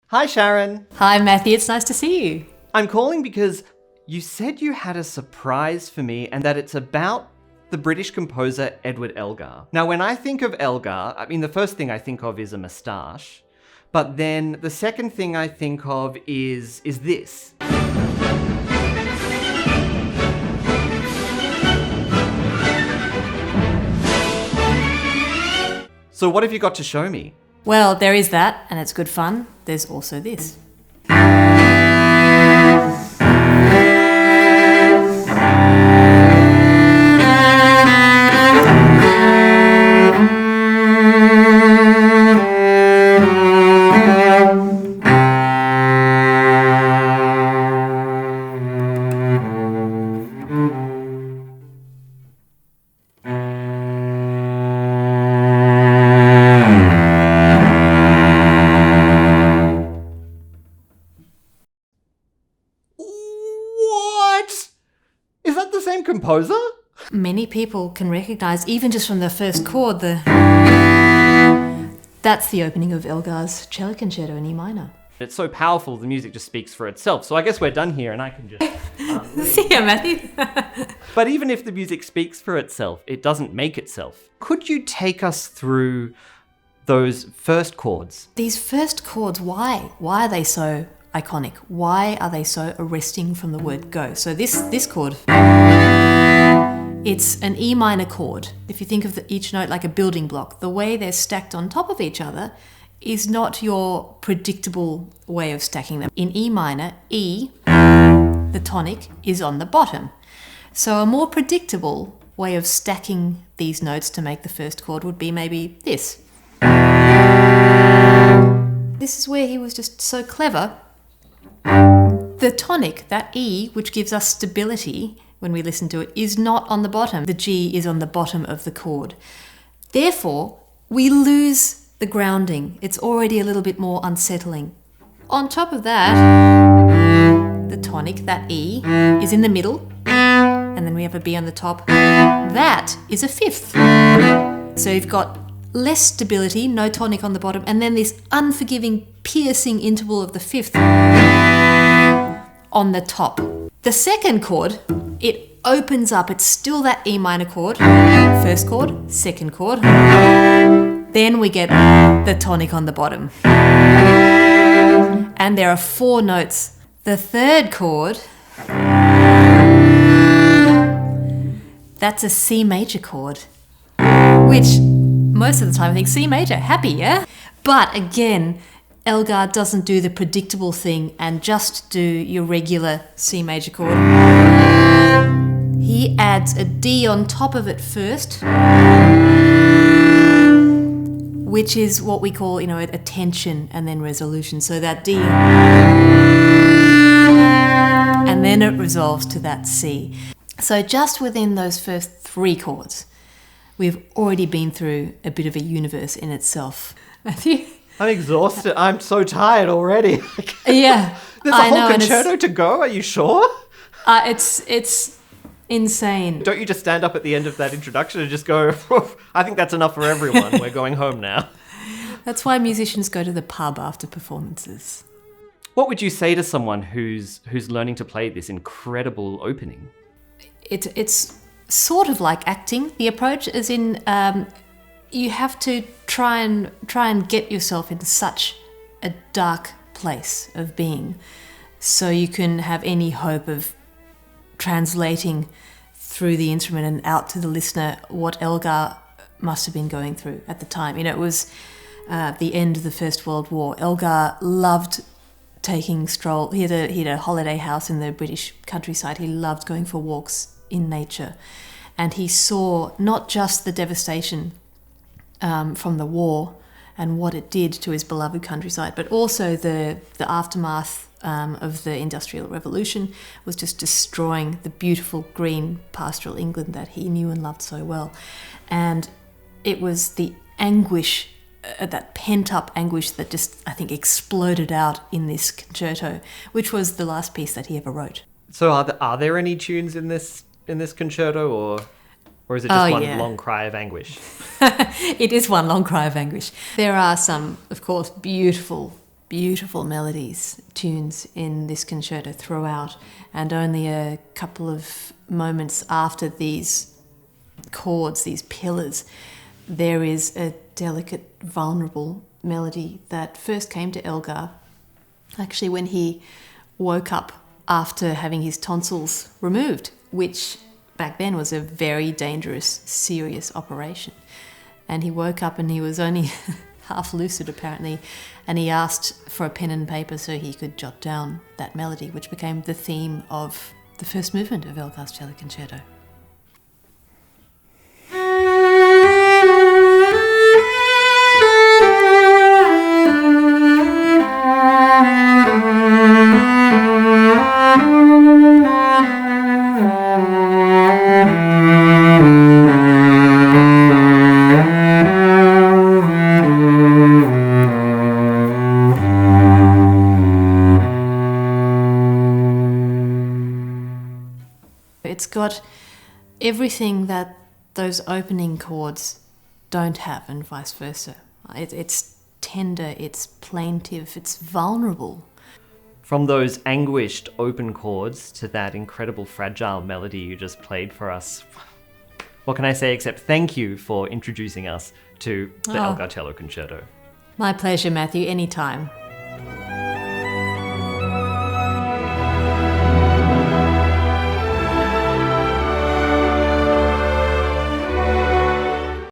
Hi, Sharon. Hi, Matthew. It's nice to see you. I'm calling because you said you had a surprise for me and that it's about the British composer Edward Elgar. Now, when I think of Elgar, the first thing I think of is a moustache, but then the second thing I think of is this. So what have you got to show me? Well, there is that, and it's good fun. There's also this. What? Is that the same composer? Many people can recognize, even just from the first chord, that's the opening of Elgar's Cello Concerto in E minor. It's so powerful, the music just speaks for itself. So I guess we're done here and I can just... See ya, Matthew. But even if the music speaks for itself, it doesn't make itself. Could you take us through those first chords? These first chords, why? Why are they so iconic? Why are they so arresting from the word go? So this chord, it's an E minor chord. If you think of each note like a building block, the way they're stacked on top of each other is not your predictable way of stacking them. In E minor, E, the tonic, is on the bottom. So a more predictable way of stacking these notes to make the first chord would be maybe this. This is where he was just so clever. The tonic, that E, which gives us stability when we listen to it, is not on the bottom. The G is on the bottom of the chord. Therefore, we lose the grounding. It's already a little bit more unsettling. On top of that, the tonic, that E, is in the middle, and then we have a B on the top. That is a fifth. So you've got less stability, no tonic on the bottom, and then this unforgiving, piercing interval of the fifth on the top. The second chord, it opens up. It's still that E minor chord. First chord, second chord. Then we get the tonic on the bottom. And there are 4 notes. The third chord, that's a C major chord, which most of the time I think C major, happy, yeah? But again, Elgar doesn't do the predictable thing and just do your regular C major chord. He adds a D on top of it first, which is what we call, a tension and then resolution. So that D, and then it resolves to that C. So just within those first 3 chords, we've already been through a bit of a universe in itself. Matthew? I'm exhausted. I'm so tired already. Yeah. There's a whole concerto to go, are you sure? It's insane. Don't you just stand up at the end of that introduction and just go, I think that's enough for everyone. We're going home now. That's why musicians go to the pub after performances. What would you say to someone who's learning to play this incredible opening? It's sort of like acting. The approach is in you have to try and get yourself into such a dark place of being so you can have any hope of translating through the instrument and out to the listener what Elgar must have been going through at the time. It was the end of the First World War. Elgar loved taking stroll. He had a holiday house in the British countryside. He loved going for walks in nature, and he saw not just the devastation from the war and what it did to his beloved countryside, but also the aftermath of the Industrial Revolution was just destroying the beautiful green pastoral England that he knew and loved so well. And it was the anguish, that pent-up anguish that just, I think, exploded out in this concerto, which was the last piece that he ever wrote. So are there any tunes in this concerto, or is it just one long cry of anguish? It is one long cry of anguish. There are some, of course, beautiful beautiful melodies, tunes in this concerto throughout, and only a couple of moments after these chords, these pillars, there is a delicate, vulnerable melody that first came to Elgar actually when he woke up after having his tonsils removed, which back then was a very dangerous, serious operation. And he woke up and he was only half lucid apparently, and he asked for a pen and paper so he could jot down that melody, which became the theme of the first movement of Elgar's Cello Concerto. It's got everything that those opening chords don't have, and vice versa. It's tender, it's plaintive, it's vulnerable. From those anguished open chords to that incredible fragile melody you just played for us, what can I say except thank you for introducing us to the Elgar Cello Concerto. My pleasure, Matthew, anytime.